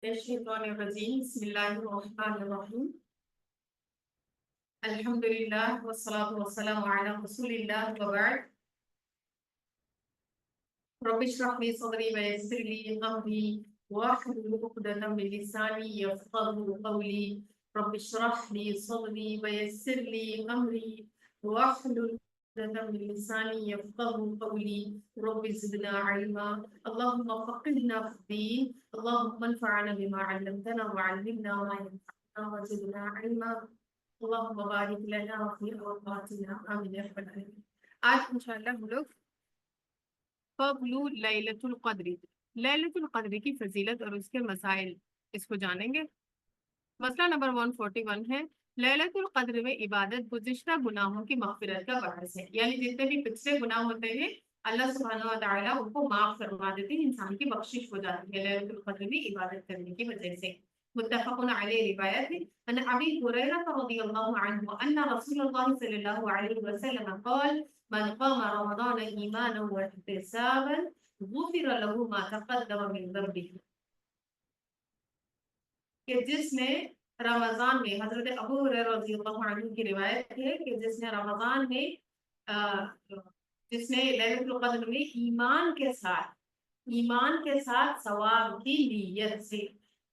الشيطان الرجيم بسم الله الرحمن الرحيم الحمد لله والصلاة والسلام على رسول الله وبعد رب اشرح لي صدري ويسر لي أمري واحلل عقدة من لساني يفقهوا قولي رب اشرح لي صدري ويسر لي أمري واحلل عقدة من لساني يفقهوا قولي رب زدنا علما اللهم فقهنا في الدين اللهم انفعنا بما علمتنا وعلمنا ما ينفعنا وزدنا علما اللهم بارك لنا في اوقاتنا آمين يا رب العالمين. आज इंशाल्लाह हम लोग क़ब्लु लैलतुल क़द्र लैलतुल क़द्र की फजीलत और उसके मसाइल इसको जानेंगे। मसला नंबर 141 है लैलतुल क़द्र में इबादत गुज़िश्ता गुनाहों की मग़फ़िरत का बायस है, यानी जितने भी पिछले गुनाह होते हैं अल्लाह सुब्हानहू व तआला उनको माफ फरमा देते हैं, इंसान की बख्शिश हो जाती है लैलतुल क़द्र में इबादत करने की वजह से। मुत्तफ़क़ुन अलैहि रिवायत है अन अबी हुरैरा रज़ियल्लाहु अन्हु अन्न रसूलुल्लाह सल्लल्लाहु अलैहि वसल्लम क़ाल मन क़ाम रमज़ान ईमानन व इहतिसाबन गुफ़िर लहू मा तक़द्दम मिन ज़ंबिही कि जिसने रमजान में हजरत अबू हुरैरा रज़ियल्लाहु अन्हु की रिवायत है कि जिसने रमजान में जिसने लैलतुल क़द्र में ईमान के साथ सवाब की नीयत से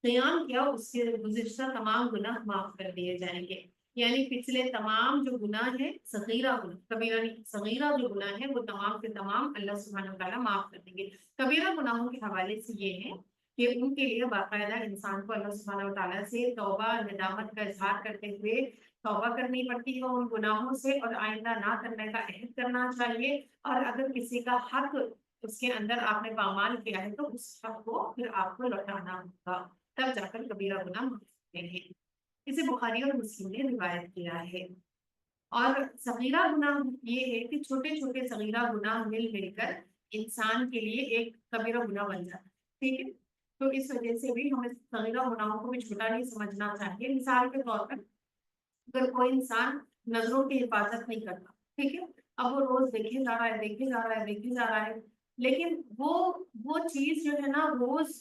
क़याम किया उसके गुज़िश्ता तमाम गुनाह माफ कर दिए जाएंगे। यानी पिछले तमाम जो गुनाह है सगीरा गुनाह, कबीरा नहीं, सगीरा जो गुनाह है वो तमाम के तमाम अल्लाह सुब्हानहू व तआला माफ कर देंगे। कबीरा गुनाहों के हवाले से ये है कि उनके लिए बाकायदा इंसान को अल्लाह सुब्हानहू व तआला से तौबा नदामत का इज़हार करते हुए तौबा करनी पड़ती है उन गुनाहों से और आइंदा ना करने का अहद करना चाहिए। और अगर किसी का हक उसके अंदर आपने पामाल किया है तो उस हक को फिर आपको लौटाना होगा, तब जाकर कबीरा गुनाह माफ होते हैं। इसे बुखारी और मुस्लिम ने रिवायत किया है। और सगीरा गुनाह ये है कि छोटे छोटे सगीरा गुनाह मिल मिलकर इंसान के लिए एक कबीरा गुनाह बन जाता है, ठीक है। तो इस वजह से भी हमें सगीरा गुनाहों को भी छोटा नहीं समझना चाहिए। मिसाल के तौर पर अगर कोई इंसान नजरों की हिफाजत नहीं करता, ठीक है, अब वो रोज देखे जा रहा है देखे जा रहा है देखे जा रहा है, लेकिन वो चीज जो है ना रोज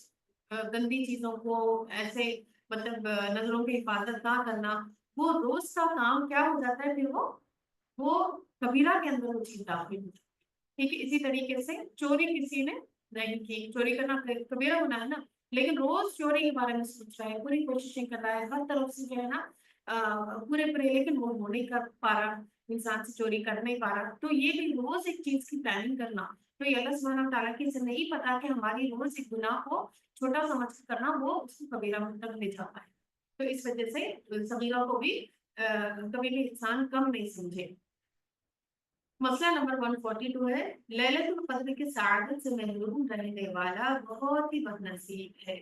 गंदी चीजों को ऐसे मतलब नजरों की हिफाजत ना करना, वो रोज का काम क्या हो जाता है, फिर वो कबीरा के अंदर वो चीज दाखिल हो जाती है। ठीक है, इसी तरीके से चोरी किसी ने नहीं की, चोरी करना कबीरा गुनाह है ना, लेकिन रोज चोरी के बारे में सोच रहा है, पूरी कोशिशें कर रहा है हर तरफ से जो है ना पूरे पूरे, लेकिन वो नहीं कर पा रहा, इंसान से चोरी कर नहीं पा रहा। तो ये भी रोज एक चीज की प्लानिंग करना, तो ये अल्लाह सुब्हानहू व तआला की इसे नहीं पता कि हमारी रोज एक गुनाह को छोटा समझ कर करना वो उसको कबीरा में तक ले जाता है। तो इस वजह से सगीरा को भी कभी भी इंसान कम नहीं समझे। मसला नंबर 142 है लैलतुल क़द्र की सआदत से महरूम रहने वाला बहुत ही बदनसीब है।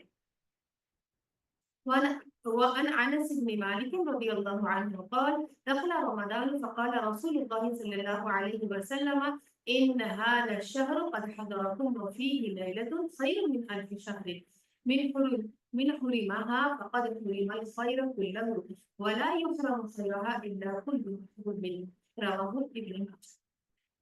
وعن أنس بن مالك رضي الله عنه قال دخل رمضان فقال رسول الله صلى الله عليه وسلم إن هذا الشهر قد حضركم وفيه ليلة خير من ألف شهر من حرمها فقد حرم الخير كله ولا يحرم خيرها إلا كل محروم رواه ابن ماجه।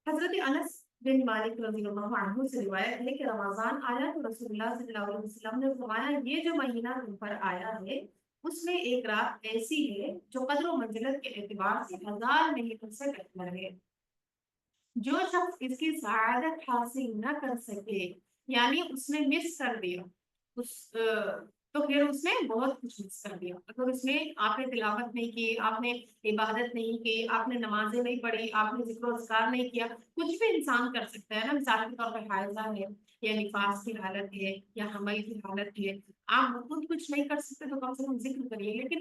हजरत अनस बिन मालिक रज़ियल्लाहु अन्हु से रिवायत है कि रमजान आया तो रसूलुल्लाह सल्लल्लाहु अलैहि वसल्लम ने फरमाया ये जो महीना तुम पर आया है उसमें एक रात ऐसी है जो कद्र व मंजिलत के एतबार से 1000 महीनों से बेहतर है। जो शख्स इसकी सआदत हासिल न कर सके, यानी उसने मिस कर दिया तो फिर उसने बहुत कुछ मिस कर दिया। अगर उसने आपने तिलावत नहीं की, आपने इबादत नहीं की, आपने नमाजें नहीं पढ़ी, आपने जिक्र अज़कार नहीं किया, कुछ भी इंसान कर सकता है ना। मिसाल के तौर पर हाइज़ा है या निफास की हालत है या हमल की हालत है, आप खुद कुछ नहीं कर सकते तो कम से कम जिक्र करिए, लेकिन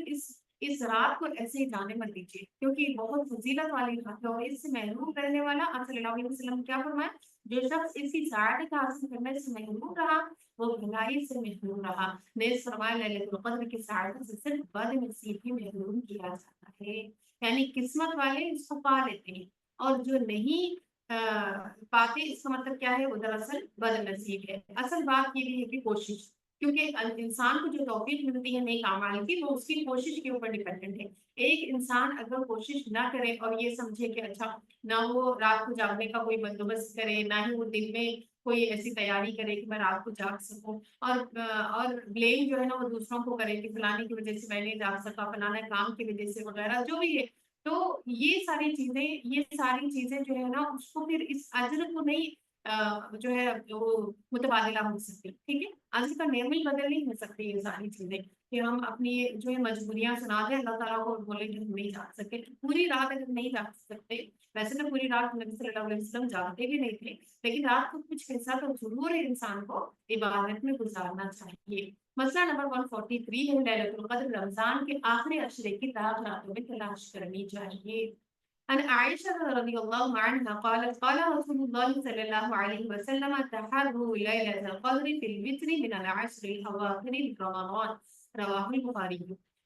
इस रात को ऐसे ही जाने मत दीजिए क्योंकि बहुत फजीलत वाली रात है और इससे महरूम रहने वाला आप सल्लल्लाहु अलैहि वसल्लम क्या फरमाया, जो शख्स इसकी सआदत हासिल करने से महरूम रहा वो भलाई से महरूम रहा। नेज़ फरमाया लैलतुल क़द्र की सआदत से सिर्फ बदनसीब ही महरूम किया जाता है, यानी किस्मत वाले इसको पा लेते हैं और जो नहीं पाते इसका मतलब क्या है, वो दरअसल बदनसीब है। असल बात ये भी है कि कोशिश, क्योंकि इंसान को जो तौफीक मिलती है नेक अमाल की वो उसकी कोशिश के ऊपर डिपेंडेंट है। एक इंसान अगर कोशिश ना करे और ये समझे कि अच्छा ना वो रात को जागने का कोई बंदोबस्त करे, ना ही वो दिन में कोई ऐसी तैयारी करे कि मैं रात को जाग सकूं, और ब्लेम जो है ना वो दूसरों को करे कि फलाने की वजह से मैं नहीं जाग सका, फलाना काम की वजह से वगैरह जो भी है। तो ये सारी चीजें जो है ना उसको फिर इस अज्र को नहीं जो है वो मुतबादला हो सकती, ठीक है। अज्र का नेमिल बदल नहीं हो सकती ये सारी चीजें, कि हम अपनी जो है मजबूरियां सुना दें अल्लाह ताला को और बोले कि हम नहीं जाग सके। तो पूरी रात अगर नहीं जाग सकते, वैसे तो पूरी रात नबी सल्लल्लाहु अलैहि वसल्लम जागते भी नहीं थे, लेकिन रात को कुछ हिस्सा तो जरूर है इंसान को इबादत में गुजारना चाहिए। मसला नंबर 143 है लैलतुल कद्र रमजान के आखिरी अशरे की रात रातों में तलाश करनी चाहिए। عن عائشة رضي الله عنها قالت قال رسول الله صلى الله عليه وسلم تحروا ليلة القدر في الوتر من العشر الأواخر من رمضان رواه البخاري।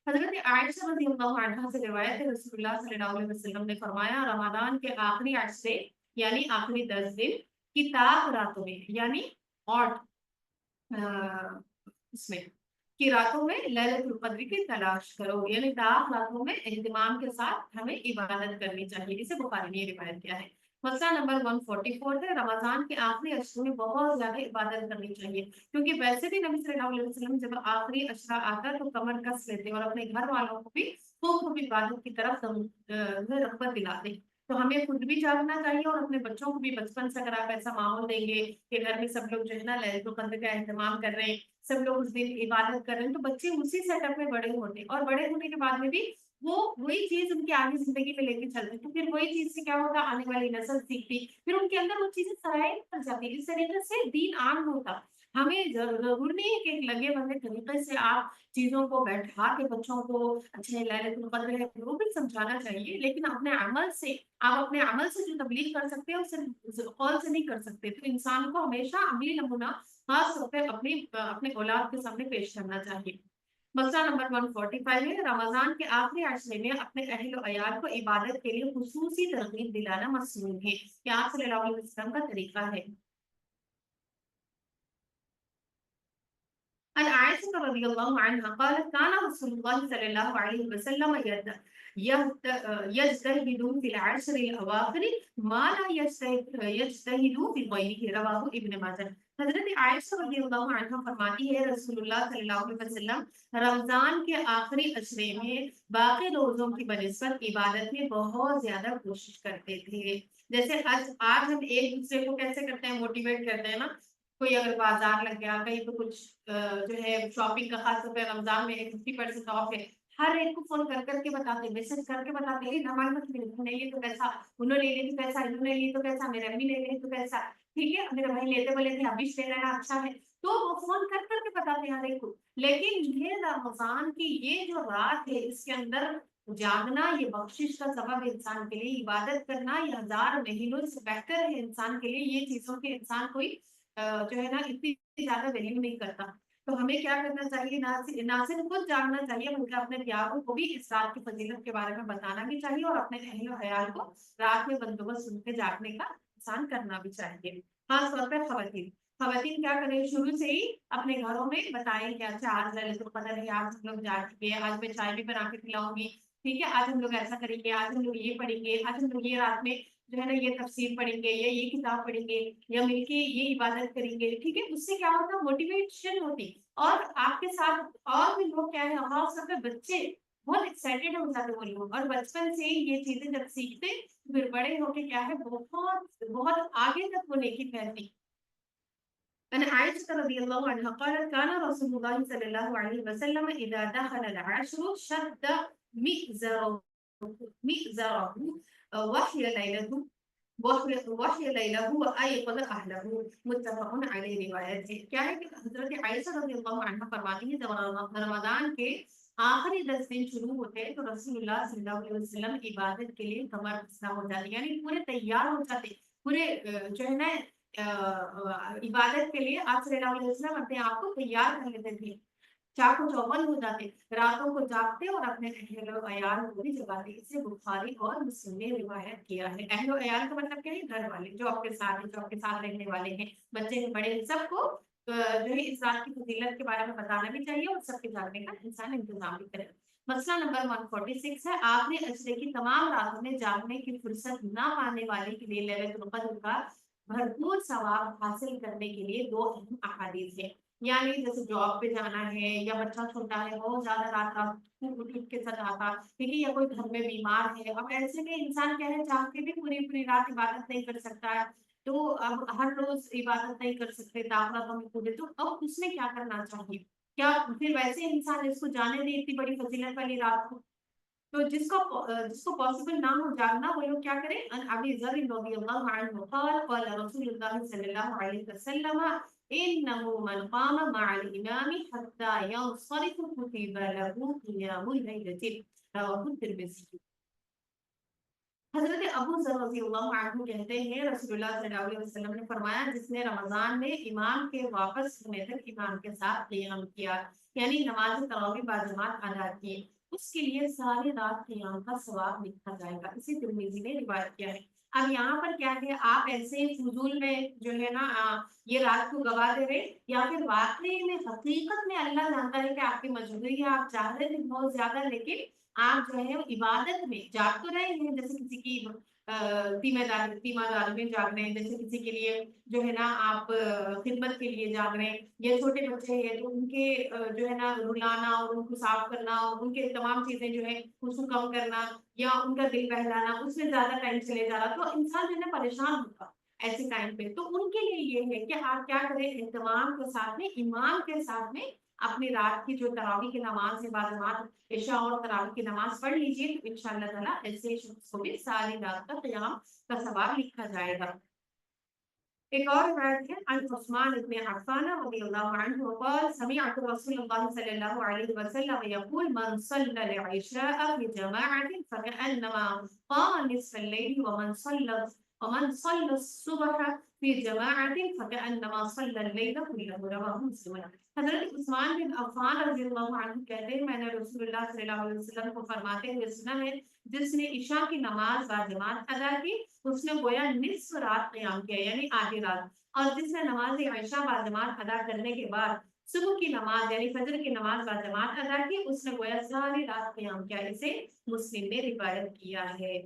हजरत आयशा रज़ी अल्लाह अन्हा से रिवायत है, रसूलुल्लाह सल्लल्लाहु अलैहि वसल्लम ने फरमाया रमजान के आखिरी अशरे यानी आखिरी 10 दिन की ताक रातों में यानी ऑड इसमें कि रातों में लैलतुल कद्र की तलाश करो, यानी रात रातों में एहतिमाम के साथ हमें इबादत करनी चाहिए। इसे बुखारी ने रिवायत किया है। मसला नंबर 144 है रमजान के आखिरी अशरों में बहुत ज्यादा इबादत करनी चाहिए, क्योंकि वैसे भी नबी सल्लल्लाहु अलैहि वसल्लम जब आखिरी अशरा आता तो कमर कस लेते और अपने घर वालों को भी खूब इबादत की तरफ रग़बत दिलाते। तो हमें खुद भी जागना चाहिए और अपने बच्चों को भी बचपन से अगर आप ऐसा माहौल देंगे कि घर में सब लोग जो है ना लैलतुल कद्र का एहतमाम कर रहे हैं, सब लोग उस दिन इबादत कर रहे हैं, तो बच्चे उसी सेटअप में बड़े होते हैं और बड़े होने के बाद में भी वो वही चीज उनकी आगे जिंदगी में लेके चलते हैं। तो फिर वही चीज से क्या होगा, आने वाली नस्ल सीखती, फिर उनके अंदर वो चीजें सराय कर जाती। इस तरीके से दीन आम होता। हमें जरूर नहीं है कि एक लगे बंदे तरीके से आप चीजों को बैठा के बच्चों को अच्छे लैलतुल कद्र है वो भी समझाना चाहिए, लेकिन अपने अमल से आप अपने अमल से जो तबलीग कर सकते हैं उसे कौल से नहीं कर सकते। तो इंसान को हमेशा अमली नमूना खास तौर पे अपने औलाद के सामने पेश करना चाहिए। मसला नंबर 145 है रमजान के आखिरी अशरे में अपने अहल अयाल को इबादत के लिए खुसूसी तरगीब दिलाना मसनून है, क्या आप सल्लल्लाहु अलैहि वसल्लम का तरीका है। عن عائشة رضي الله عنها قالت كان رسول الله صلى الله عليه وسلم يجتهد في العشر الأواخر ما لا يجتهد في غيره رواه ابن माजा। हजरत आयशा रज़ी अल्लाह अन्हा फरमाती है रसूलुल्लाह सल्लल्लाहु अलैहि वसल्लम रमजान के आखिरी अशरे में बाकी रोजों की बनिस्बत इबादत में बहुत ज्यादा कोशिश करते थे। जैसे आज हम एक दूसरे को कैसे करते हैं, मोटिवेट करते हैं ना। कोई अगर बाजार लग गया कहीं तो कुछ जो है शॉपिंग का खास तौर पे रमजान में 50% ऑफ है, हर एक को फोन कर करके बताते, मैसेज करके बताते हैं हमारे मत ले लिए तो कैसा, उन्होंने ले ली तो कैसा, इन्होंने ली तो कैसा, मेरे अम्मी ले ली तो कैसा, ठीक है मेरे भाई लेते बोले थे अभी ले लेना अच्छा है। तो वो फोन कर करके बताते हैं हर एक को। लेकिन ये रमजान की ये जो रात है इसके अंदर जागना ये बख्शिश का सबब है इंसान के लिए, इबादत करना ये हजार महीनों से बेहतर है इंसान के लिए। ये चीजों के इंसान कोई जो है ना इतनी ज्यादा वैल्यू नहीं करता। तो हमें क्या करना चाहिए, ना सिर्फ खुद जानना चाहिए बल्कि अपने प्यारों को भी इस रात की फजीलत के बारे में बताना भी चाहिए और अपने अहल हयाल को रात में बंदोबस्त सुन के जागने का इंसान करना भी चाहिए। खास तौर पर खवातीन खवातीन क्या करें, शुरू से ही अपने घरों में बताएं कि अच्छा आज लैलतुल कद्र है, आज हम लोग जागेंगे, आज मैं चाय भी बना के पिलाऊंगी, ठीक है आज हम लोग ऐसा करेंगे, आज हम लोग ये पढ़ेंगे, आज हम लोग ये रात में जो है ना ये तफसीर पढ़ेंगे या ये किताब पढ़ेंगे या मिलके ये इबादत करेंगे, ठीक है। उससे क्या होता है, मोटिवेशन होती और आपके साथ और भी लोग क्या है, खास तौर पे बच्चे बहुत एक्साइटेड हो जाते वो लोग, और बचपन से ही ये चीजें जब सीखते फिर बड़े होके क्या है बहुत बहुत आगे तक वो नेकी फैलती। أن عائشة رضي الله عنها قالت كان رسول الله صلى الله عليه وسلم إذا دخل العشر شد مئزره مئزره وحي ليلته वही लैलहू अयक़ज़ अहलहू मुत्तफ़क़ुन अलैहि रिवायत है। क्या है कि हज़रत आयशा रज़ियल्लाहु अन्हा फरमाती है जब रमज़ान के आखिरी 10 दिन शुरू होते हैं तो रसूलुल्लाह सल्लल्लाहु अलैहि वसल्लम इबादत के लिए कमर कसा हो जाती, यानी पूरे तैयार हो जाते, पूरे जो है ना इबादत के लिए आप सल्लल्लाहु अलैहि वसल्लम अपने आप को तैयार कर लेते थे, चाको चौबंद हो जाते, रातों को जागते और अपने अहलो अयाल को भी जगाते। इसे बुखारी और मुस्लिम ने रिवायत किया है। अहलो अयाल का मतलब क्या है, घर वाले जो आपके साथ हैं, जो आपके साथ रहने वाले हैं, बच्चे हैं बड़े हैं, सबको जो है इस रात की फजीलत के बारे में बताना भी चाहिए और सबके जागने का इंसान इंतजाम भी करे। मसला नंबर 146 है आखिरी अशरे की तमाम रातों में जागने की फुर्सत ना पाने वाले के लिए लैलतुल कद्र का भरपूर सवाब हासिल करने के लिए दो अहम अहादीस है। यानी जैसे जॉब पे जाना है या बच्चा छोटा है, बहुत ज्यादा रात रात उठ उठ के सताता, ठीक है, या कोई घर में बीमार है, अब ऐसे में इंसान क्या है, चाह के भी पूरी पूरी रात इबादत नहीं कर सकता है। तो अब हर रोज इबादत नहीं कर सकते, दावत हम पूरे, तो अब उसमें क्या करना चाहिए? क्या फिर वैसे इंसान इसको जाने दे इतनी बड़ी फजीलत वाली रात को? तो जिसको पॉसिबल ना हो जागना, वो लोग क्या करें? अन अबी ज़र रज़ियल्लाहु अन्हु क़ाल क़ाल रसूलुल्लाह सल्लल्लाहु अलैहि वसल्लम इन्नहु मन क़ाम मअल इमामी हत्ता यंसरिफ कुतिबा लहू क़ियामुल लैलतिन, रवाहु तिर्मिज़ी। हज़रत अबू ज़र रज़ियल्लाहु अन्हु कहते हैं, रसूलुल्लाह सल्लल्लाहु अलैहि वसल्लम ने फरमाया, जिसने रमज़ान में इमाम के वापस होने तक इमाम के साथ क़ियाम किया, यानी नमाज़ तरावी बाजमात अदा की, उसके लिए सारी रात क़ियाम का सवाब लिखा जाएगा। इसे तिर्मिज़ी ने रिवायत किया है। अब यहाँ पर क्या है, आप ऐसे फ़ुज़ूल में जो है ना ये रात को गँवा दे रहे, या फिर वाक़ई में हकीकत में अल्लाह जानता है कि आपकी मजबूरी है, आप चाह रहे थे बहुत ज़्यादा, लेकिन आप जो है इबादत में जाग तो रहे हैं, जैसे किसी की तीमारदारी में जाग रहे हैं, जैसे किसी के लिए जो है ना आप खिदमत के लिए जाग रहे हैं, या छोटे बच्चे हैं तो उनके जो है ना रुलाना और उनको साफ करना और उनके तमाम चीजें जो है उसको कम करना या उनका दिल बहलाना, उसमें ज्यादा टाइम चले जा रहा, तो इंसान जो है ना परेशान होगा ऐसे टाइम पे। तो उनके लिए ये है कि आप क्या करें, एहतमाम के साथ में, ईमान के साथ में अपनी रात की जो तरावी की नमाज है, बाजमात इशा और तरावी की नमाज पढ़ लीजिए, तो इंशाअल्लाह ताला ऐसे शख्स को भी सारी रात का क़ियाम का सवाब लिखा जाएगा। एक और रिवायत है, अन उस्मान इब्न अफ़्फ़ान रज़ियल्लाहु अन्हु क़ाल समिअतु रसूलल्लाह सल्लल्लाहु अलैहि वसल्लम यक़ूल मन सल्ला अल-इशाअ फ़ी जमाअतिन फ़कअन्नमा क़ाम निस्फ़ अल-लैल वमन सल्ला अस्सुबह फ़ी जमाअतिन फ़कअन्नमा सल्ला अल-लैल कुल्लहु, रवाहु मुस्लिम। हज़रत उस्मान बिन अफ़्फ़ान रज़ियल्लाहु अन्हु कहते हैं, मैंने रसूलुल्लाह सल्लल्लाहु अलैहि वसल्लम को फरमाते हुए सुना है, जिसने इशा की नमाज बाजमात अदा की, उसने गोया निस्फ रात क़याम किया, यानी आधी रात, और जिसने नमाज इशा बाजमात अदा करने के बाद सुबह की नमाज यानी फजर की नमाज बाजमात अदा की, उसने गोया सारी रात क़याम किया। इसे मुस्लिम ने रिवायत किया है।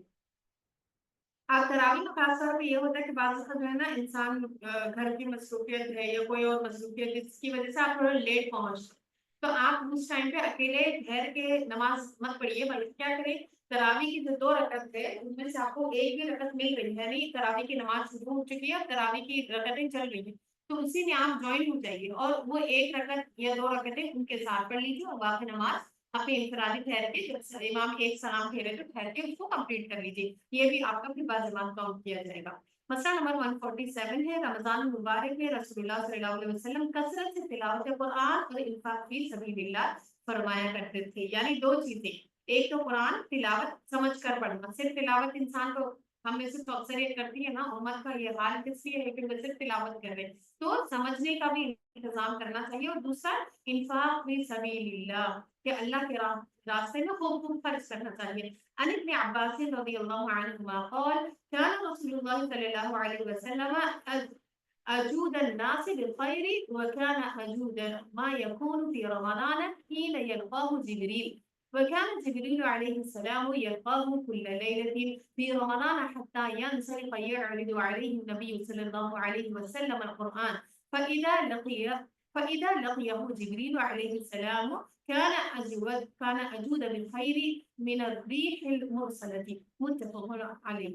अब तरावी में खास तौर पे ये होता है कि बाज़ दफ़ा जो है ना इंसान घर की मसरूफ़ियत है या कोई और मसरूफ़ियत जिसकी वज़ह से आप थोड़ा लेट पहुँचते, तो आप उस टाइम पे अकेले ठहर के नमाज़ मत पढ़िए, बल्कि क्या करें, तरावी की जो 2 रकअत है, उनमें से आपको 1 भी रकअत मिल रही है, यानी तरावी की नमाज़ शुरू हो चुकी है और तरावी की रकअतें चल रही हैं, तो उसी में आप जॉइन हो जाइए और वो 1 रकअत या 2 रकअतें उनके साथ पढ़ लीजिए और बाकी नमाज़ अपनी इनफरादी ठहर के, जब इमाम एक सलाम फेरे तो ठहर के उसको कंप्लीट कर लीजिए। ये भी आपका फिर बाज़मात काउंट किया जाएगा। मसला नंबर 147 है, रमज़ान मुबारक में रसूलुल्लाह सल्लल्लाहु अलैहि वसल्लम कसरत से तिलावत कुरान और इंफाक फी सबीलिल्लाह फरमाया करते थे। यानी 2 चीज़ें, एक तो कुरान तिलावत समझ कर पढ़ना, सिर्फ तिलावत इंसान तो हम में से तो अक्सरियत करती है ना, उम्मत का ये हाल किसलिए है कि वो सिर्फ तिलावत कर रहे हैं। तो समझने का भी इंतज़ाम करना चाहिए, और दूसरा इंफाक फी सबीलिल्लाह, कि अल्लाह के रास्ते में खूब खूब खर्च करना चाहिए। अन इब्न अब्बास रज़ियल्लाहु अन्हुमा क़ाल कान रसूलुल्लाह सल्लल्लाहु अलैहि वसल्लम अजूद अन्नास बिल-खैर व कान अजूद मा यकून फी रमज़ान हीन यल्क़ाहु जिब्रील व कान जिब्रील अलैहिस्सलाम यल्क़ाहु कुल्ल लैलतिन फी रमज़ान हत्ता यंसरिफ़ यअरिदु अलैहि नबी सल्लल्लाहु अलैहि वसल्लम अल-कुरआन फ़इज़ा लक़िय फ़इज़ा लक़ियहु जिब्रील अलैहिस्सलाम कान अजूद बिल-खैर मिन अर्रीहिल मुरसलति, मुत्तफ़क़ुन अलैह।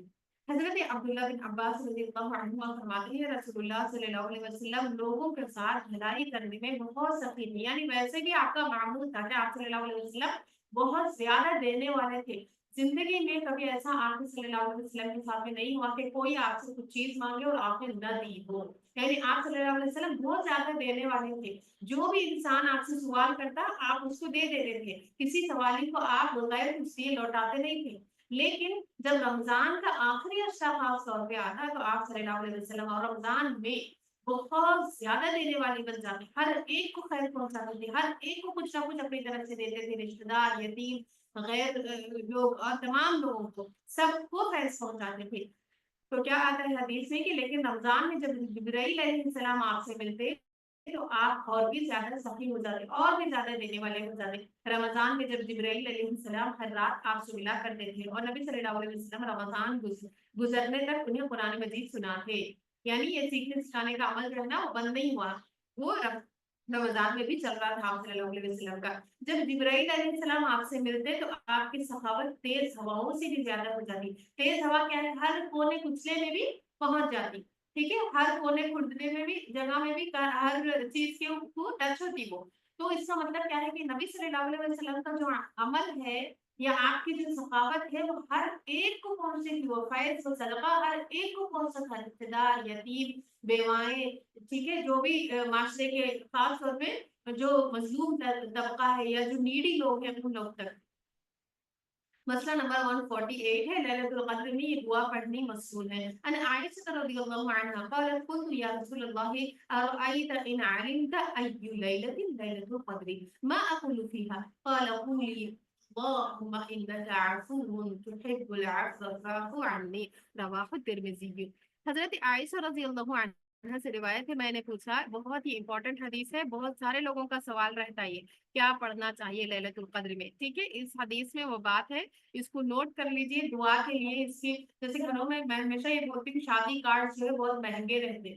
हज़रत अब्दुल्लाह बिन अब्बास रज़ियल्लाहु अन्हुमा फरमाते हैं, रसूलुल्लाह सल्लल्लाहु अलैहि वसल्लम लोगों के साथ भलाई करने में बहुत सख़ी थे, यानी वैसे भी आपका मामूल था कि आप सल्लल्लाहु अलैहि वसल्लम बहुत ज़्यादा देने वाले थे। ज़िंदगी में कभी ऐसा आपके सल्लल्लाहु अलैहि वसल्लम के साथ में नहीं हुआ कि कोई आपसे कुछ चीज़ माँगे और आपने ना दी हो। यानी आप सल्लल्लाहु अलैहि वसल्लम बहुत ज़्यादा देने वाले थे। जो भी इंसान आपसे सवाल करता, आप उसको दे देते थे। किसी सवाली को आप बगैर कुछ दिए लौटाते नहीं थे। लेकिन जब रमज़ान का आखिरी अशरा ख़ास तौर पे आता, तो आप सल्लल्लाहु अलैहि वसल्लम और रमज़ान में बहुत ज़्यादा देने वाली बन जाती, हर एक को खैर पहुँचाते थे, हर एक को कुछ ना कुछ अपनी तरफ से देते थे, रिश्तेदार, यतीम, गैर लोग और तमाम लोगों को, सबको खैर पहुँचाते थे। तो क्या आता है हदीस में कि लेकिन रमज़ान में जब जिब्राइल अलैहिस्सलाम आपसे मिलते, तो आप और भी ज़्यादा सखी हो जाते, और भी ज़्यादा देने वाले हो जाते। रमज़ान में जब जिब्राइल अलैहिस्सलाम हर रात आपसे मिला करते थे और नबी सल्लल्लाहु अलैहि वसल्लम रमज़ान गुज़रने तक उन्हें कुरान मजीद सुनाते। यानी ये सीखने सिखाने का अमल जो है ना वो बंद नहीं हुआ, वो रमजान में भी चल रहा था आप सल्लल्लाहु अलैहि वसल्लम का। जब जिब्राइल अलैहिस्सलाम आपसे मिलते तो आपकी सखावत तेज हवाओं से भी ज्यादा हो जाती। तेज हवा क्या है, हर कोने कुचले में भी पहुंच जाती, ठीक है, हर कोने खुर्दने में भी, जगह में भी, हर चीज के को टच होती वो। तो इसका मतलब क्या है कि नबी सल्लल्लाहु अलैहि वसल्लम का जो अमल है या आपकी जो सखावत है वो हर एक को पहुंचेगी, वो फैज वो सदका हर एक को पहुंच सकता है, रिश्तेदार, यतीम, बेवाएं, ठीक है, जो भी माशरे के खास तौर पे जो मजलूम तबका है या जो नीडी लोग हैं उन लोग तक। मसला नंबर 148 है, लैलतुल क़द्र में ये दुआ पढ़नी मसनून है। अन आयशा रज़ियल्लाहु अन्हा क़ालत कुन्तु या रसूलल्लाह अरअयत इन अलिमत अय्यु लैलतिन लैलतुल क़द्र मा अक़ूलु फ़ीहा क़ाल क़ूली अल्लाहुम्मा इन्नका अफ़ुव्वुन तुहिब्बुल अफ़्व फ़अफ़ु अन्नी रवाहु तिर्मिज़ी। हज़रत आयशा रज़ियल्लाहु अन्हा से रिवायत है, मैंने पूछा, बहुत ही इंपॉर्टेंट हदीस है, बहुत सारे लोगों का सवाल रहता है ये क्या पढ़ना चाहिए लैलतुल क़द्र में, ठीक है। इस हदीस में वो बात है, इसको नोट कर लीजिए दुआ के लिए। इसकी जैसे घरों में मैं हमेशा ये बोलती हूँ शादी कार्ड जो है बहुत महंगे रहते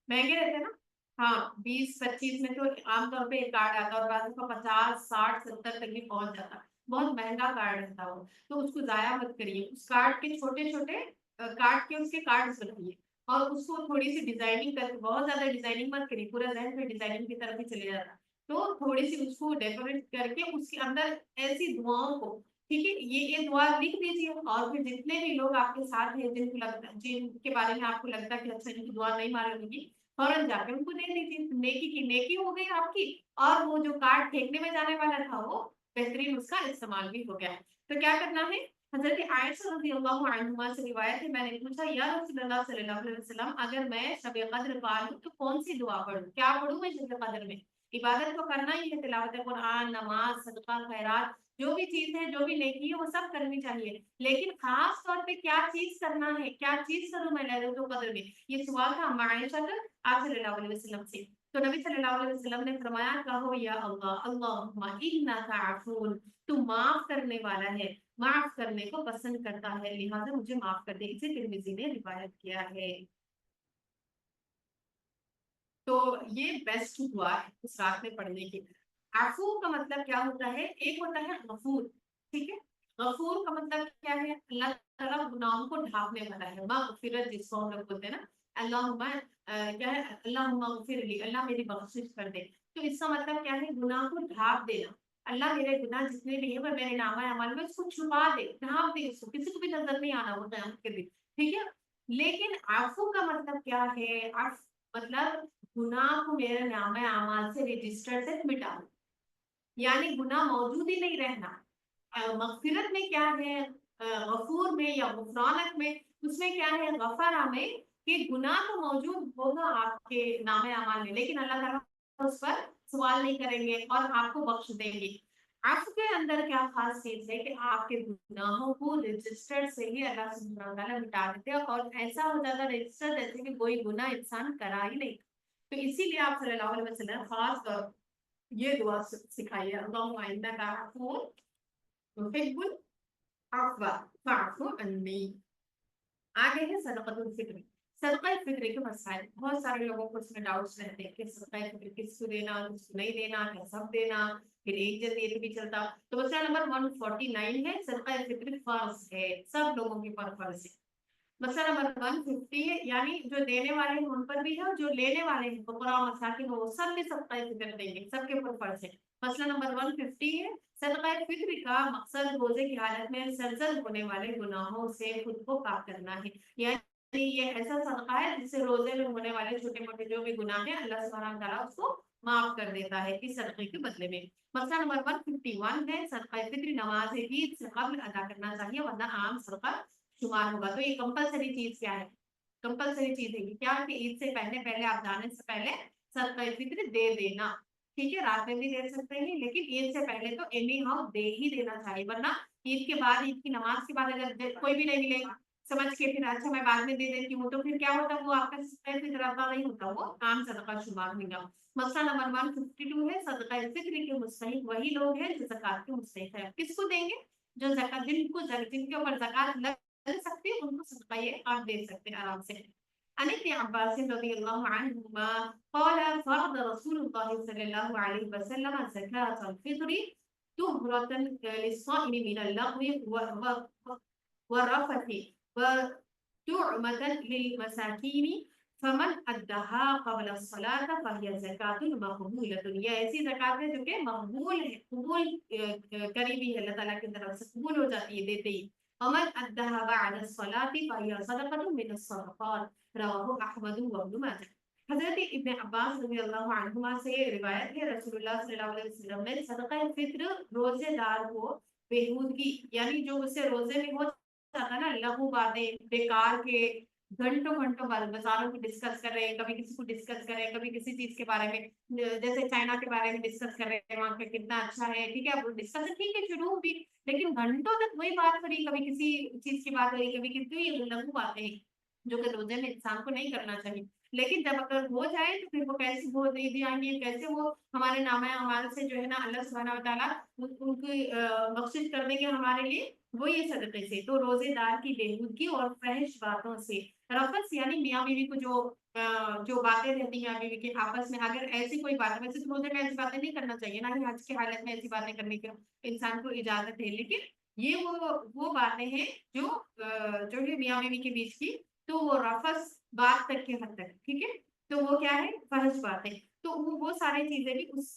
हैं ना। हाँ, 20-25 में तो आमतौर पे एक कार्ड आता है और बाद में 50-60-70 तक भी पहुंच जाता है, बहुत महंगा कार्ड रहता है वो। तो उसको जाया मत करिए, उस कार्ड के छोटे छोटे काट के उसके कार्ड्स रखिए और उसको थोड़ी सी डिजाइनिंग करके, बहुत ज्यादा डिजाइनिंग मत करिए, पूरा जहन में डिजाइनिंग की तरफ ही चले जाता, तो थोड़ी सी उसको डेकोरेट करके उसके अंदर ऐसी दुआओं को, ठीक है, ये दुआ लिख दीजिए और फिर जितने भी लोग आपके साथ हैं जिनको लगता, जिनके बारे में आपको लगता है कि अच्छा इनकी दुआ नहीं मालूम होगी, फौरन जाके उनको दे दीजिए, नेकी की नेकी हो गई आपकी, और वो जो कार्ड फेंकने में जाने वाला था वो बेहतरीन उसका इस्तेमाल भी हो गया। तो क्या करना है, हजरत आयशा रज़ियल्लाहु अन्हा से रिवायत है, मैंने पूछा या रसूलल्लाह सल्लल्लाहु अलैहि वसल्लम अगर मैं शब कद्र पा लूं तो कौन सी दुआ पढूं, क्या पढूं मैं शब कद्र में। इबादत तो करना ही है, तिलावत कुरान, नमाज, सदका, खैरात, जो भी चीज है, जो भी नेकी है वो सब करनी चाहिए, लेकिन खास तौर पे क्या चीज करना है, क्या चीज करूं मैं लैलतुल कद्र में, ये सवाल था अम्मा आयशा का आप सल्लल्लाहु अलैहि वसल्लम से। तो नबी सल्लल्लाहु अलैहि वसल्लम ने फरमाया, कहो या अल्लाह अल्लाहुम्मा इन्नका अफून, तू माफ करने वाला है, माफ करने को पसंद करता है, लिहाजा मुझे माफ कर दे। इसे तिर्मिज़ी ने रिवायत किया है। तो ये बेस्ट दुआ है उस रात में पढ़ने की। अफू का मतलब क्या होता है, एक होता है गफूर, ठीक है, गफूर का मतलब क्या है, अल्लाह ताला गुनाहों को ढांपने वाला है, मगफिरत जिसको हम लोग बोलते हैं ना, अल्लाहुम्मा क्या है, अल्लाहुम्मा गफिरली, अल्लाह मेरी बख्शिश कर दे। तो इसका मतलब क्या है, गुनाह को ढांप देना, अल्लाह मेरे गुनाह जितने भी है वो मेरे नामा अमल में उसको छुपा दे, ढांप दे, उसको किसी को भी नजर नहीं आना वो क़यामत के दिन, ठीक है। लेकिन आफू का मतलब क्या है, मतलब गुनाह को मेरे नामे अमाल से रजिस्टर से मिटा दो, यानी गुनाह मौजूद ही नहीं रहना। मगफिरत में क्या है, गफूर में या गुफरानक में, उसमें क्या है, गफारा में, कि गुनाह तो मौजूद होगा आपके नामे अमाल में, लेकिन अल्लाह ताला उस पर सवाल नहीं करेंगे और आपको बख्श देंगे। आपके अंदर क्या खास चीज है कि आपके गुनाहों को रजिस्टर से ही अल्लाह सुब्हानहू व तआला मिटा देते हैं और ऐसा हो जाता है रजिस्टर जैसे कि कोई गुनाह इंसान करा ही नहीं। तो इसीलिए आप सल्लल्लाहु अलैहि वसल्लम खास तौर ये दुआ सिखाई है, अल्लाहुम्मा इन्नका अफ़ूव्वुन तुहिब्बुल अफ़्व फ़अफ़ु अन्नी। आगे है सदक़तुल फ़ित्र। सदक़ाए फ़ित्र के मसाइल, बहुत सारे लोगों को इसमें डाउट्स रहते हैं कि सदक़ाए फ़ित्र किसको देना, किसको नहीं देना, कैसा देना, फिर एक जन ये तो भी चलता। तो मसला नंबर 149 है, सदक़ाए फ़ित्र फ़र्ज़ है, सब लोगों के ऊपर फ़र्ज़ है। मसला नंबर 150 है, यानी जो देने वाले हैं उन पर भी है और जो लेने वाले हैं फुकरा और मसाकिन वो सब भी सदका फिक्र देंगे, सबके ऊपर फर्ज है। मसला नंबर 150 है, सदका फिक्र का मकसद रोजे की हालत में सरजद होने वाले गुनाहों से खुद को पाक करना है, यानी ये ऐसा सदका है जिससे रोजे में होने वाले छोटे मोटे जो भी गुनाह है अल्लाह सुब्हानहू व तआला उसको माफ कर देता है इस सदके के बदले में। मसला नंबर 151 है, सदका फिक्र नमाज ईद से कब्ल अदा करना चाहिए वरना आम सदका शुमार होगा। तो ये कंपलसरी चीज क्या है, कंपलसरी चीज है कि क्या कि ईद से पहले पहले आप जाने से पहले सदका फिक्र दे देना, ठीक है, रात में भी दे सकते हैं लेकिन ईद से पहले तो एनी हाउ दे ही देना चाहिए, वरना ईद के बाद, ईद की नमाज के बाद अगर कोई भी नहीं मिलेगा समझ के फिर अच्छा मैं बाद में दे देती हूँ, तो फिर क्या होता है, वो आपका सदका फिक्र अदा नहीं होता, वो आम सदका शुमार होगा। मसला नंबर 152 है, सदका फिक्र के मुस्तहिक वही लोग हैं जो ज़कात के मुस्तहिक है। किसको देंगे, जो ज़कात जिनको जिनके ऊपर ज़कात लग सकती है उनको सदका ये आप दे सकते हैं आराम से। عن ابن عباس رضي الله عنهما قال فرض رسول الله صلى الله عليه وسلم زكاة الفطر طهرة للصائم من اللغو والرفث وطعمة للمساكين فمن ادها قبل الصلاة فهي زکات مقبولۃ، یہ ایسی زکات ہے جو کہ مقبول ہے، قبول کری بھی ہے اللہ تعالیٰ کی طرف سے، قبول ہو جاتی ہے دیتے ہی. ومن ادها بعد الصلاة فهي صدقۃ من الصدقات رواہ احمد وابن ماجہ. حضرت ابن عباس رضی اللہ عنہما سے روایت ہے رسول اللہ صلی اللہ علیہ وسلم نے صدقہ فطر روزے دار کو بےہودگی یعنی جو اسے روزے میں ہو جاتا نا لغو باتیں بیکار کے گھنٹوں گھنٹوں بازاروں کو ڈسکس کر رہے ہیں، کبھی کسی کو ڈسکس کر رہے ہیں، کبھی کسی چیز کے بارے میں جیسے چائنا کے بارے میں ڈسکس کر رہے ہیں وہاں پہ کتنا اچھا ہے، ٹھیک ہے وہ ڈسکس ٹھیک ہے شروع بھی، لیکن گھنٹوں تک وہی بات کری، کبھی کسی چیز کی بات ہوئی، کبھی کسی لغو باتیں ہیں جو کہ روزے میں انسان کو نہیں کرنا چاہیے. لیکن جب اگر ہو جائے تو پھر وہ کیسے وہ دے دی آئیں گے، کیسے وہ ہمارے نامہ اعمال سے جو ہے نا اللہ سبحانہ و تعالیٰ ان کی بخشش کر دیں گے ہمارے لیے، وہ یہ صدقے سے. تو روزے دار کی بےہودگی اور فحش باتوں سے، رفث یعنی میاں بیوی کو جو باتیں رہتی ہیں میاں بیوی کے آپس میں، اگر ایسی کوئی بات، ویسے تو روزے میں ایسی باتیں نہیں کرنا چاہیے، نہ ہی حج کی حالت میں ایسی باتیں کرنے کی انسان کو اجازت ہے، لیکن یہ وہ باتیں ہیں جو ہے میاں بیوی کے بیچ کی، تو وہ رفث بات تک کے حد تک، ٹھیک ہے، تو وہ کیا ہے فحش باتیں. تو وہ ساری چیزیں بھی اس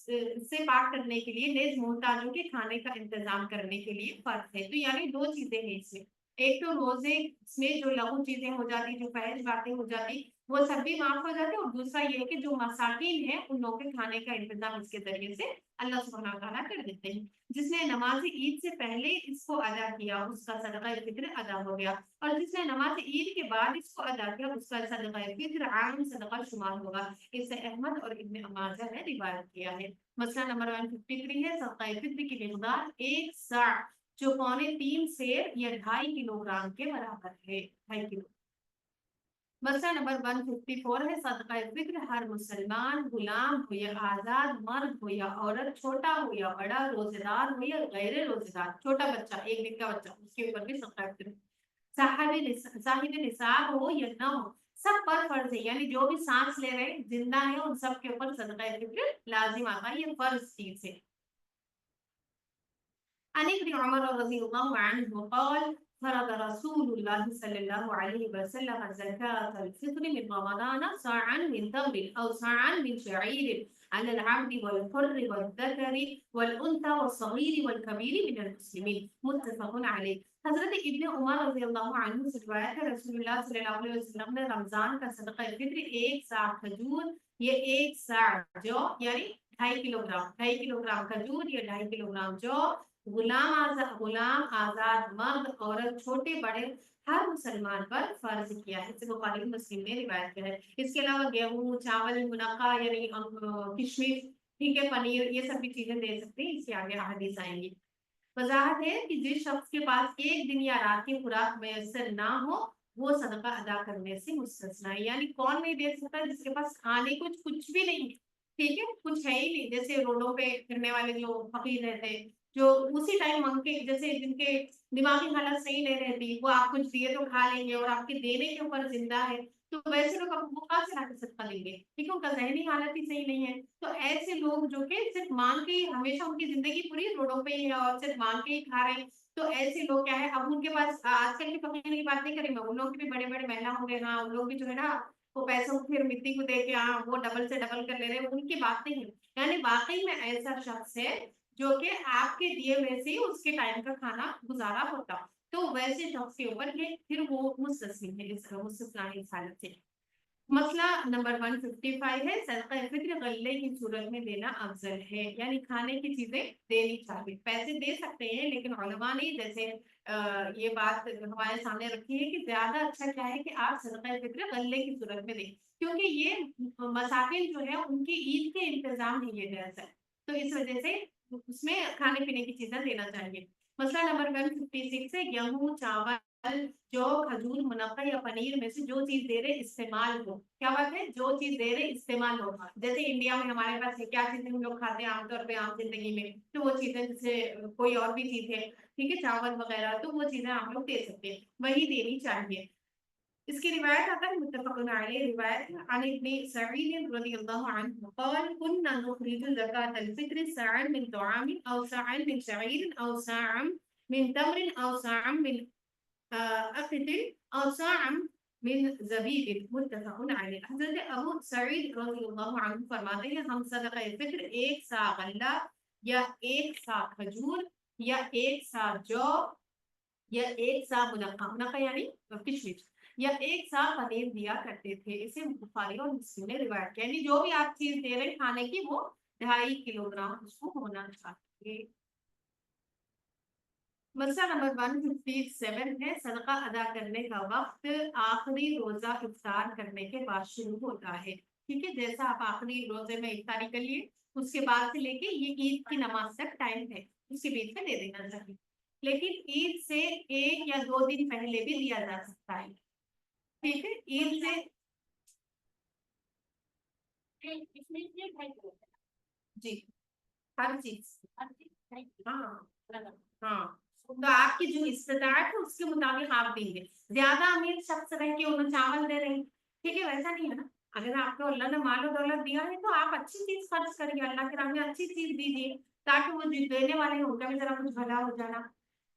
سے پاک کرنے کے لیے نیز محتاجوں کے کھانے کا انتظام کرنے کے لیے فرض ہے. تو یعنی دو چیزیں ہیں اس میں، ایک تو روزے میں جو لغو چیزیں ہو جاتی، جو فحش باتیں ہو جاتی، وہ سب بھی معاف ہو جاتے، اور دوسرا یہ ہے کہ جو مساکین ہیں ان لوگوں کے کھانے کا انتظام اس کے ذریعے سے اللہ سبحانہ و تعالیٰ کر دیتے ہیں. جس نے نماز عید سے پہلے اس کو ادا کیا اس کا صدقہ فطر ادا ہو گیا، اور جس نے نماز عید کے بعد اس کو ادا کیا اس کا صدقہ فطر عام صدقہ شمار ہوگا. اسے احمد اور ابن ماجہ نے روایت کیا ہے. مسئلہ نمبر 153 ہے صدقہ فطر کی مقدار ایک ساع جو 3.25 سیر یا 2.5 کلو گرام کے برابر ہے، 2.5 کلو. مسئلہ نمبر 154 ہے صدقہ فطر ہر مسلمان غلام ہو یا آزاد مرد ہو یا عورت، چھوٹا ہو یا بڑا، روزے دار ہو یا غیر روزے دار، چھوٹا بچہ 1 دن کا بچہ اس کے اوپر بھی صدقہ فطر، صاحب نصاب ہو یا نہ ہو، سب پر فرض ہے. یعنی جو بھی سانس لے رہے زندہ ہے ان سب کے اوپر صدقہ فطر لازم آتا ہے، یہ فرض چیز ہے. عن ابن عمر رضي الله عنه قال فرض رسول الله صلى الله عليه وسلم زكاة الفطر من رمضان صاعا من تمر أو صاعا من شعير على العبد والحر والذكر والأنثى والصغير والكبير من المسلمين متفق عليه. حضرت ابن عمر رضی اللہ عنہ سے روایت ہے رسول اللہ صلی اللہ علیہ وسلم نے رمضان کا صدقہ فطر 1 ساع کھجور، یہ 1 ساع جو یعنی 2.5 کلو گرام، 2.5 کلو گرام کھجور یا 2.5 کلو گرام جو، غلام آزاد مرد عورت چھوٹے بڑے ہر مسلمان پر فرض کیا ہے. اسے بخاری مسلم نے روایت کیا ہے. اس کے علاوہ گیہوں چاول منقع یعنی کشمش، ٹھیک ہے، پنیر، یہ سب بھی چیزیں دے سکتے ہیں، اس کے آگے احادیث آئیں گی. وضاحت ہے کہ جس شخص کے پاس ایک دن یا رات کی خوراک میسر نہ ہو وہ صدقہ ادا کرنے سے مستثنا ہے. یعنی کون نہیں دے سکتا؟ جس کے پاس کھانے کچھ بھی نہیں ہے، ٹھیک ہے، کچھ ہے ہی نہیں، جیسے روڈوں پہ پھرنے والے جو فقیر رہتے ہیں، جو اسی ٹائم منگ کے، جیسے جن کے دماغی حالت صحیح نہیں رہتی، وہ آپ کچھ دیے تو کھا لیں گے اور آپ کے دینے کے اوپر زندہ ہے، تو ویسے لوگ وہ کہاں سے لا کے صدقہ دیں گے، ٹھیک ہے، ان کا ذہنی حالت ہی صحیح نہیں ہے. تو ایسے لوگ جو کہ صرف مانگ کے ہمیشہ ان کی زندگی پوری روڈوں پہ ہی ہے اور صرف مانگ کے ہی کھا رہے ہیں، تو ایسے لوگ کیا ہے، اب ان کے پاس آج کل کے فقیر کی بات نہیں کریں گے، ان لوگ کے بھی بڑے بڑے محلہ ہوں گے، ہاں ان لوگ بھی جو ہے نا وہ پیسوں کو پھر مٹی کو دے کے ہاں وہ ڈبل سے ڈبل کر لے رہے ہیں، ان کی بات نہیں ہے. یعنی واقعی میں ایسا شخص ہے جو کہ آپ کے دیے میں سے اس کے ٹائم کا کھانا گزارا ہوتا، تو ویسے شخص کے اوپر یہ پھر وہ مستثنی ہے، مستثنا ہے اس حالت سے. مسئلہ نمبر 155 ہے صدقہ فطر غلے کی صورت میں دینا افضل ہے. یعنی کھانے کی چیزیں دینی چاہیے، پیسے دے سکتے ہیں لیکن علماء نے جیسے یہ بات ہمارے سامنے رکھی ہے کہ زیادہ اچھا کیا ہے کہ آپ صدقہ فطر غلے کی صورت میں دیں، کیونکہ یہ مساکین جو ہے ان کی عید کے انتظام ہے یہ جیسا ہے، تو اس وجہ سے اس میں کھانے پینے کی چیزیں دینا چاہیے. مسئلہ نمبر 156 ہے گیہوں چاول جو کھجور منقع یا پنیر میں سے جو چیز دے رہے استعمال ہو. کیا بات ہے؟ جو چیز دے رہے استعمال ہو. جیسے انڈیا میں ہمارے پاس کیا چیزیں ہم لوگ کھاتے ہیں عام طور پہ عام زندگی میں، تو وہ چیزیں جیسے کوئی اور بھی چیز ہے، ٹھیک ہے، چاول وغیرہ، تو وہ چیزیں آپ لوگ دے سکتے ہیں، وہی دینی چاہیے. इसकी रिवायत आता है मुत्तफ़क़ुन अलैह रिवायत है अन इब्न सईद रज़ियल्लाहु अन्हु क़ाल कुन्ना नुख़रिजु ज़कातल फ़ित्र साअन मिन तुआमिन औ साअन मिन शईरिन औ साअन मिन तमरिन औ साअन मिन अक़दिन औ साअन मिन ज़बीबिन मुत्तफ़क़ुन अलैह। हज़रत अबू सईद रज़ियल्लाहु अन्हु फरमाते हैं हम सदक़ा फ़ित्र एक सा गल्ला या एक सा खजूर या एक सा जौ या एक सा मुनक्का, मुनक्का यानी किशमिश, या एक सा पनीर दिया करते थे। इसे बुखारी और मुस्लिम ने रिवायत किया। यानी जो भी आप चीज दे रहे हैं खाने की वो 2.5 किलोग्राम उसको होना चाहिए। मसला नंबर 157 है सदका अदा करने का वक्त आखिरी रोजा इफ्तार करने के बाद शुरू होता है। ठीक है, जैसा आप आखिरी रोजे में इफ्तारी कर लिए उसके बाद से लेके ये ईद की नमाज तक टाइम है, उसके बीच में दे देना चाहिए। लेकिन ईद से 1 या 2 दिन पहले भी दिया जा सकता है। ठीक है, ईद से जी हर चीज हाँ हाँ, तो आपकी जो इस्तेताअत है उसके मुताबिक आप देंगे। ज्यादा अमीर शख्स रह के उन्हें चावल दे रहे हैं, ठीक है, वैसा नहीं है ना। अगर आपको अल्लाह ने माल और दौलत दिया है तो आप अच्छी चीज खर्च करिए, अल्लाह के राह में अच्छी चीज दीजिए ताकि वो जो देने वाले हैं उनका भी जरा कुछ भला हो जाना।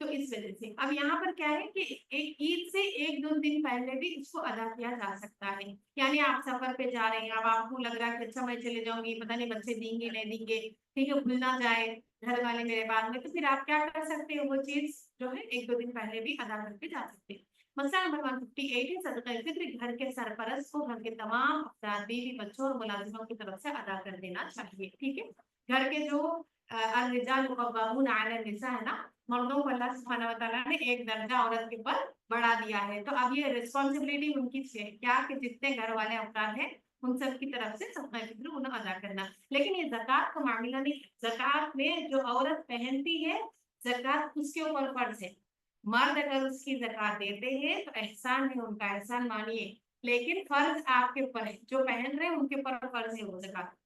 तो इस वजह से अब यहाँ पर क्या है कि एक ईद से 1-2 दिन पहले भी इसको अदा किया जा सकता है। यानी आप सफर पे जा रहे हैं, अब आपको लग रहा है कि अच्छा मैं चले जाऊंगी, पता नहीं बच्चे देंगे नहीं देंगे, ठीक है, भूल ना जाए घर वाले मेरे बाद में, तो फिर आप क्या कर सकते हो, वो चीज जो है 1-2 दिन पहले भी अदा करके जा सकते हैं। मसला नंबर 158 है सदका फित्र घर के सरपरस्त को घर के तमाम अफराद बीवी बच्चों और मुलाजिमों की तरफ से अदा कर देना चाहिए। ठीक है, घर के जो अर्रिजाल कव्वामून अला निसा है ना, मर्दों को अल्लाह सुब्हानहू व तआला ने एक दर्जा औरत के ऊपर बढ़ा दिया है। तो अब ये रिस्पॉन्सिबिलिटी उनकी है क्या कि जितने घर वाले अफराद हैं उन सब की तरफ से सदका फित्र उन्हें अदा करना। लेकिन ये ज़कात का मामला नहीं, ज़कात में जो औरत पहनती है ज़कात उसके ऊपर फर्ज है। मर्द अगर उसकी ज़कात देते हैं तो एहसान है उनका, एहसान मानिए, लेकिन फर्ज आपके ऊपर है, जो पहन रहे हैं उनके ऊपर फर्ज है वो ज़कात।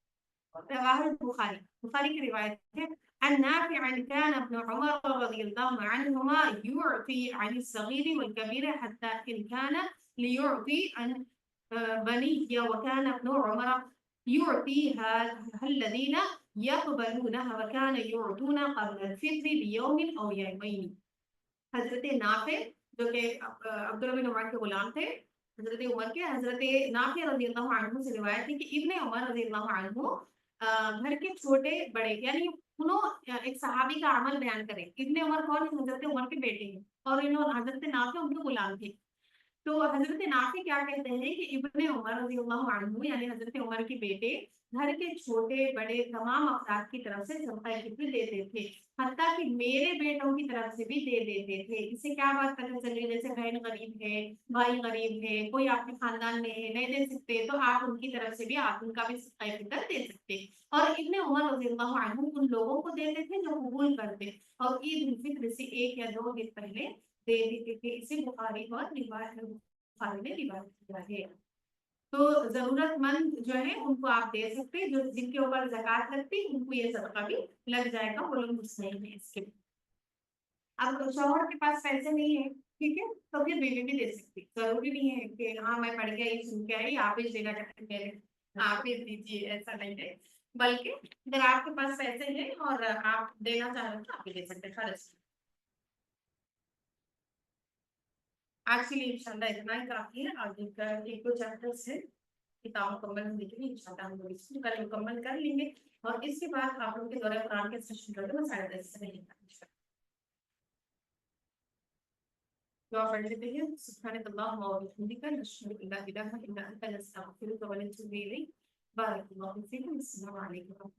रवाहुल बुखारी, बुखारी की रिवायत है अन नाफि अन कान इब्न उमर रज़ियल्लाहु अन्हुमा युअती अन सगीर वल कबीर हत्ता इन कान लियुअती अन बनी व कान इब्न उमर युअती हल्लदीना यक़बलूनहा व कान युअतूना क़ब्ल अल फित्र बियौमिन औ यौमैन। हज़रत नाफे जो कि अब्दुल्लाह बिन उमर के गुलाम थे, हज़रत उमर के, हज़रत नाफे रज़ियल्लाहु अन्हु से रिवायत है कि इब्न उमर रज़ियल्लाहु अन्हु घर के छोटे बड़े यानी दोनों एक सहाबी का अमल बयान करें। इब्ने उमर कौन है? हज़रत उमर के बेटे हैं और इन्होंने हज़रत नाफे उनके गुलाम थे। तो हज़रत नाफी क्या कहते हैं कि इब्ने उमर रज़ियल्लाहु अन्हु यानी हज़रत उमर के बेटे घर के छोटे-बड़े तमाम अफ़राद की तरफ से सदका फित्र देते थे। हत्ता कि मेरे बेटों की तरफ से भी दे देते थे। इससे क्या बात पता चली, जैसे बहन गरीब है, भाई गरीब है, कोई आपके खानदान में है, नहीं दे सकते तो आप उनकी तरफ से भी आप उनका भी सदका फित्र दे सकते। और इब्ने उमर रज़ियल्लाहु अन्हु उन लोगों को देते थे जो कबूल करते और ईद उल फित्र से 1 या 2 दिन पहले दे देते थे। इसे बुखारी और बुखारी ने रिवायत किया है। तो जरूरतमंद जो है उनको आप दे सकते हैं, जो जिनके ऊपर ज़कात लगती है उनको ये सदका भी लग जाएगा, वो लोग मुस्लिम है इसके लिए। अब शौहर के पास पैसे नहीं है, ठीक है, तो फिर बीवी भी दे सकती है। जरूरी नहीं है कि हाँ मैं पढ़ के आई सुन के आई आप ही देना चाहते मेरे, आप ही दीजिए, ऐसा नहीं है। बल्कि अगर आपके पास पैसे हैं और आप देना चाह रहे हो तो आप भी दे सकते हैं खर्च। आज के लिए इंशाल्लाह इतना ही काफ़ी है। आगे का 1-2 चैप्टर्स है, किताब मुकम्मल होने के लिए इंशाल्लाह हम लोग इसको कल मुकम्मल कर लेंगे और इसके बाद आप लोग के दौरे कुरान के सेशन कर दो 10:30 से रहेगा इंशाल्लाह। दुआ पढ़ लेते हैं। सुब्हानकल्लाहुम्मा व बिहम्दिका नशहदु अल्ला इलाहा इल्ला अंता नस्तगफिरुका व नतूबु इलैक। बारकल्लाहु फीकुम। अस्सलामु अलैकुम।